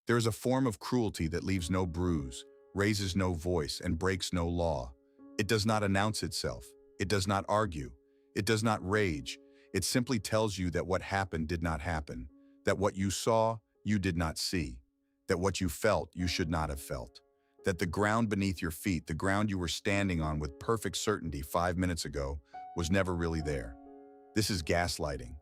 There is a form of cruelty that leaves no bruise, raises no voice, and breaks no law. It does not announce itself. It does not argue. It does not rage. It simply tells you that what happened did not happen, that what you saw, you did not see, that what you felt, you should not have felt, that the ground beneath your feet, the ground you were standing on with perfect certainty 5 minutes ago, was never really there. This is gaslighting,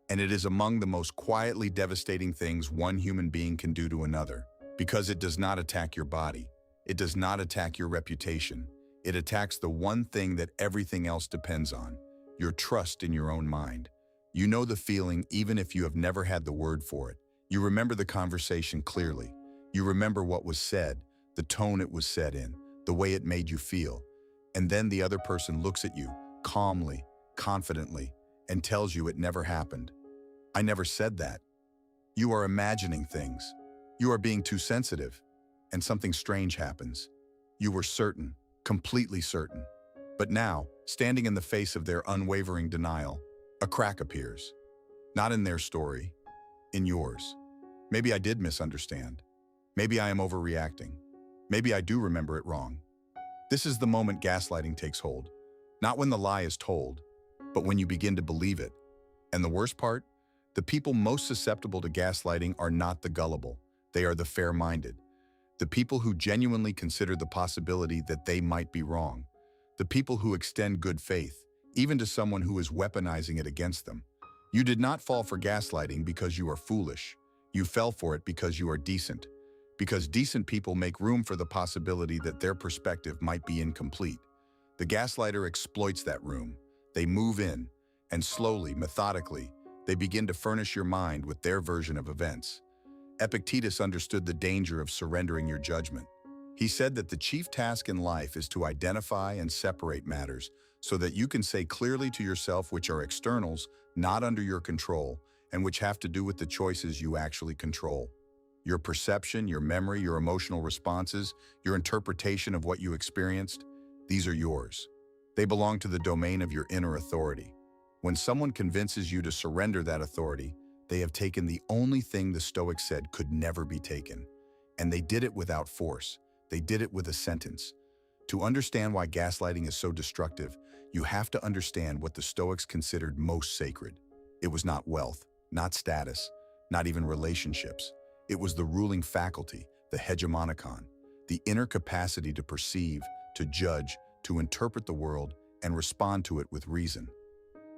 and it is among the most quietly devastating things one human being can do to another, because it does not attack your body. It does not attack your reputation. It attacks the one thing that everything else depends on, your trust in your own mind. You know the feeling even if you have never had the word for it. You remember the conversation clearly. You remember what was said, the tone it was said in, the way it made you feel. And then the other person looks at you, calmly, confidently, and tells you it never happened. I never said that. You are imagining things. You are being too sensitive. And something strange happens. You were certain, completely certain. But now, standing in the face of their unwavering denial, a crack appears. Not in their story, in yours. Maybe I did misunderstand. Maybe I am overreacting. Maybe I do remember it wrong. This is the moment gaslighting takes hold. Not when the lie is told, but when you begin to believe it. And the worst part? The people most susceptible to gaslighting are not the gullible. They are the fair-minded. The people who genuinely consider the possibility that they might be wrong. The people who extend good faith, even to someone who is weaponizing it against them. You did not fall for gaslighting because you are foolish. You fell for it because you are decent. Because decent people make room for the possibility that their perspective might be incomplete. The gaslighter exploits that room. They move in, and slowly, methodically, they begin to furnish your mind with their version of events. Epictetus understood the danger of surrendering your judgment. He said that the chief task in life is to identify and separate matters so that you can say clearly to yourself which are externals, not under your control, and which have to do with the choices you actually control. Your perception, your memory, your emotional responses, your interpretation of what you experienced, these are yours. They belong to the domain of your inner authority. When someone convinces you to surrender that authority, they have taken the only thing the Stoics said could never be taken. And they did it without force. They did it with a sentence. To understand why gaslighting is so destructive, you have to understand what the Stoics considered most sacred. It was not wealth, not status, not even relationships. It was the ruling faculty, the hegemonikon, the inner capacity to perceive, to judge, to interpret the world, and respond to it with reason.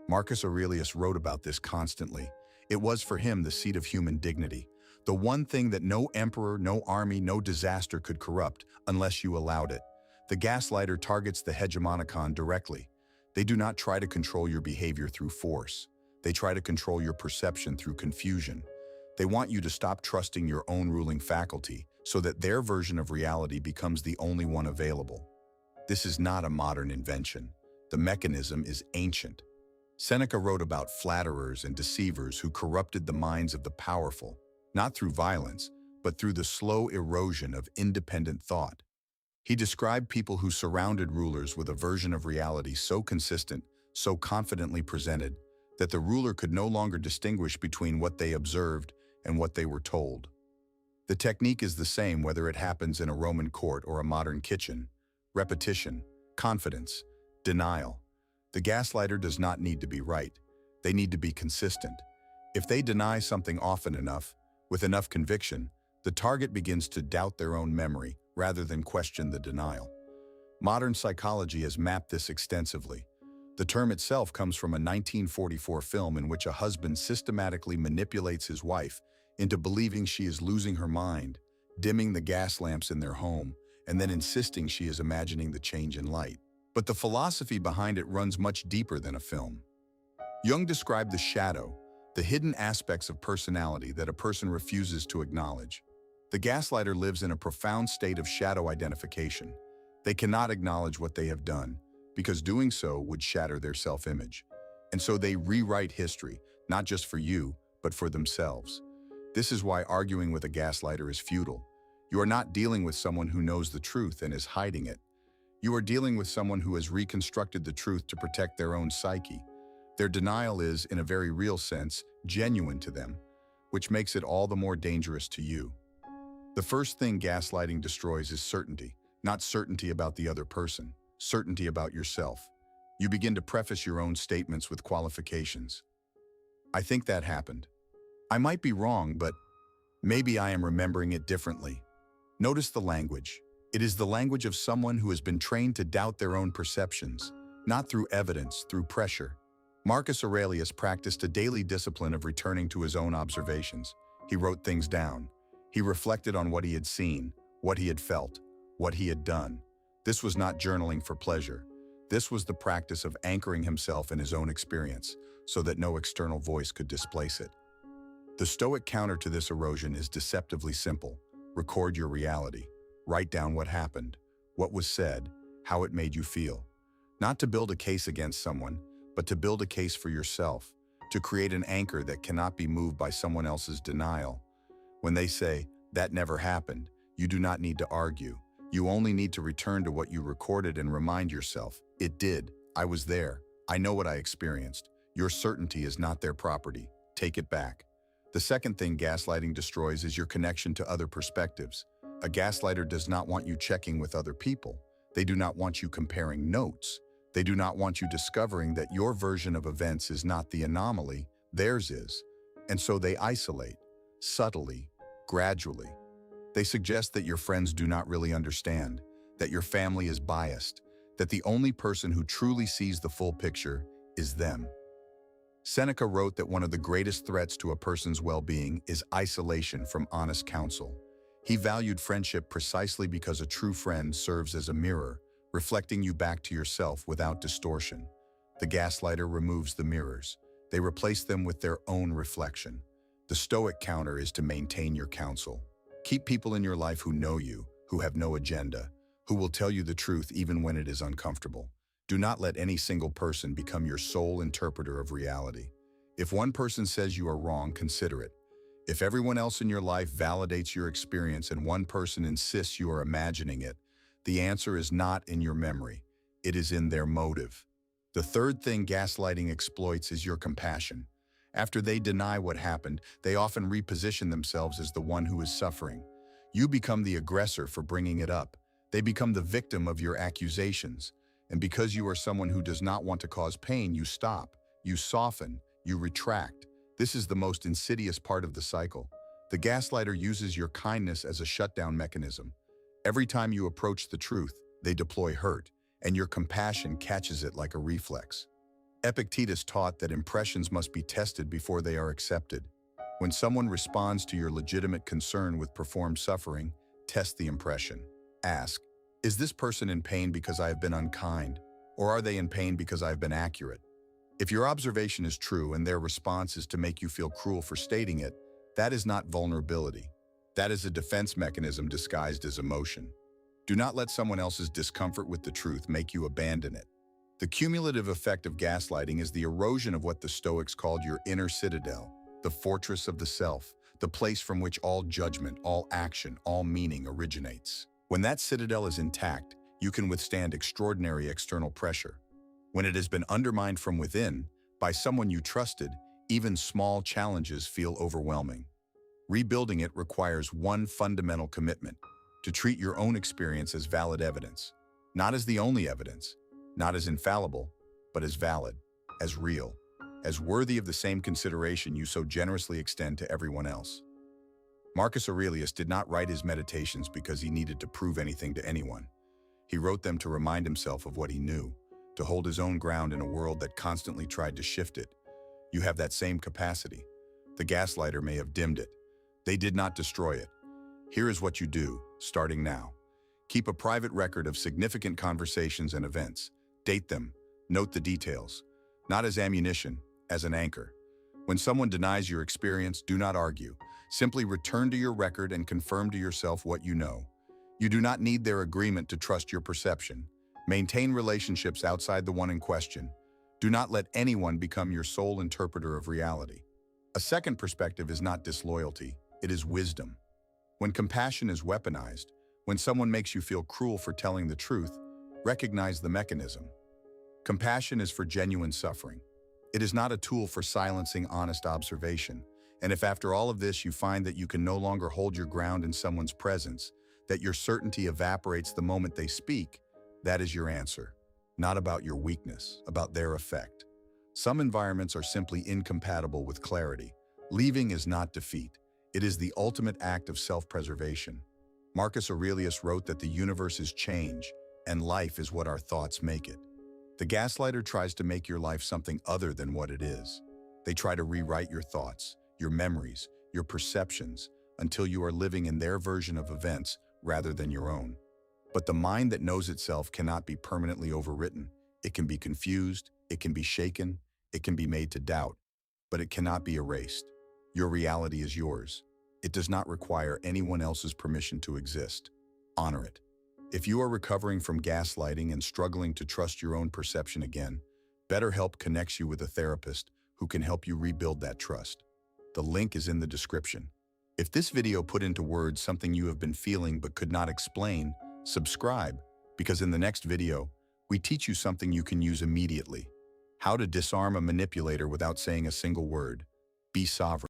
Marcus Aurelius wrote about this constantly. It was for him the seat of human dignity, the one thing that no emperor, no army, no disaster could corrupt unless you allowed it. The gaslighter targets the hegemonikon directly. They do not try to control your behavior through force. They try to control your perception through confusion. They want you to stop trusting your own ruling faculty so that their version of reality becomes the only one available. This is not a modern invention. The mechanism is ancient. Seneca wrote about flatterers and deceivers who corrupted the minds of the powerful, not through violence, but through the slow erosion of independent thought. He described people who surrounded rulers with a version of reality so consistent, so confidently presented, that the ruler could no longer distinguish between what they observed and what they were told. The technique is the same whether it happens in a Roman court or a modern kitchen. Repetition, confidence, denial. The gaslighter does not need to be right. They need to be consistent. If they deny something often enough, with enough conviction, the target begins to doubt their own memory rather than question the denial. Modern psychology has mapped this extensively. The term itself comes from a 1944 film in which a husband systematically manipulates his wife into believing she is losing her mind, dimming the gas lamps in their home, and then insisting she is imagining the change in light. But the philosophy behind it runs much deeper than a film. Jung described the shadow, the hidden aspects of personality that a person refuses to acknowledge. The gaslighter lives in a profound state of shadow identification. They cannot acknowledge what they have done, because doing so would shatter their self-image. And so they rewrite history, not just for you, but for themselves. This is why arguing with a gaslighter is futile. You are not dealing with someone who knows the truth and is hiding it. You are dealing with someone who has reconstructed the truth to protect their own psyche. Their denial is, in a very real sense, genuine to them, which makes it all the more dangerous to you. The first thing gaslighting destroys is certainty, not certainty about the other person, certainty about yourself. You begin to preface your own statements with qualifications. I think that happened. I might be wrong, but maybe I am remembering it differently. Notice the language. It is the language of someone who has been trained to doubt their own perceptions, not through evidence, through pressure. Marcus Aurelius practiced a daily discipline of returning to his own observations. He wrote things down. He reflected on what he had seen, what he had felt, what he had done. This was not journaling for pleasure. This was the practice of anchoring himself in his own experience so that no external voice could displace it. The Stoic counter to this erosion is deceptively simple. Record your reality. Write down what happened, what was said, how it made you feel. Not to build a case against someone, but to build a case for yourself, to create an anchor that cannot be moved by someone else's denial. When they say, "That never happened," you do not need to argue. You only need to return to what you recorded and remind yourself, "It did. I was there. I know what I experienced." Your certainty is not their property. Take it back. The second thing gaslighting destroys is your connection to other perspectives. A gaslighter does not want you checking with other people. They do not want you comparing notes. They do not want you discovering that your version of events is not the anomaly, theirs is. And so they isolate, subtly, gradually. They suggest that your friends do not really understand, that your family is biased, that the only person who truly sees the full picture is them. Seneca wrote that one of the greatest threats to a person's well-being is isolation from honest counsel. He valued friendship precisely because a true friend serves as a mirror, reflecting you back to yourself without distortion. The gaslighter removes the mirrors. They replace them with their own reflection. The Stoic counter is to maintain your counsel. Keep people in your life who know you, who have no agenda, who will tell you the truth even when it is uncomfortable. Do not let any single person become your sole interpreter of reality. If one person says you are wrong, consider it. If everyone else in your life validates your experience and one person insists you are imagining it, the answer is not in your memory. It is in their motive. The third thing gaslighting exploits is your compassion. After they deny what happened, they often reposition themselves as the one who is suffering. You become the aggressor for bringing it up. They become the victim of your accusations. And because you are someone who does not want to cause pain, you stop, you soften, you retract. This is the most insidious part of the cycle. The gaslighter uses your kindness as a shutdown mechanism. Every time you approach the truth, they deploy hurt, and your compassion catches it like a reflex. Epictetus taught that impressions must be tested before they are accepted. When someone responds to your legitimate concern with performed suffering, test the impression. Ask, is this person in pain because I have been unkind, or are they in pain because I have been accurate? If your observation is true and their response is to make you feel cruel for stating it, that is not vulnerability. That is a defense mechanism disguised as emotion. Do not let someone else's discomfort with the truth make you abandon it. The cumulative effect of gaslighting is the erosion of what the Stoics called your inner citadel, the fortress of the self, the place from which all judgment, all action, all meaning originates. When that citadel is intact, you can withstand extraordinary external pressure. When it has been undermined from within, by someone you trusted, even small challenges feel overwhelming. Rebuilding it requires one fundamental commitment: to treat your own experience as valid evidence, not as the only evidence, not as infallible, but as valid, as real, as worthy of the same consideration you so generously extend to everyone else. Marcus Aurelius did not write his meditations because he needed to prove anything to anyone. He wrote them to remind himself of what he knew, to hold his own ground in a world that constantly tried to shift it. You have that same capacity. The gaslighter may have dimmed it. They did not destroy it. Here is what you do, starting now. Keep a private record of significant conversations and events. Date them. Note the details. Not as ammunition, as an anchor. When someone denies your experience, do not argue. Simply return to your record and confirm to yourself what you know. You do not need their agreement to trust your perception. Maintain relationships outside the one in question. Do not let anyone become your sole interpreter of reality. A second perspective is not disloyalty, it is wisdom. When compassion is weaponized, when someone makes you feel cruel for telling the truth, recognize the mechanism. Compassion is for genuine suffering. It is not a tool for silencing honest observation. And if after all of this you find that you can no longer hold your ground in someone's presence, that your certainty evaporates the moment they speak, that is your answer. Not about your weakness, about their effect. Some environments are simply incompatible with clarity. Leaving is not defeat. It is the ultimate act of self-preservation. Marcus Aurelius wrote that the universe is change, and life is what our thoughts make it. The gaslighter tries to make your life something other than what it is. They try to rewrite your thoughts, your memories, your perceptions, until you are living in their version of events rather than your own. But the mind that knows itself cannot be permanently overwritten. It can be confused, it can be shaken, it can be made to doubt, but it cannot be erased. Your reality is yours. It does not require anyone else's permission to exist. Honor it. If you are recovering from gaslighting and struggling to trust your own perception again, BetterHelp connects you with a therapist who can help you rebuild that trust. The link is in the description. If this video put into words something you have been feeling but could not explain, subscribe, because in the next video, we teach you something you can use immediately. How to disarm a manipulator without saying a single word. Be sovereign.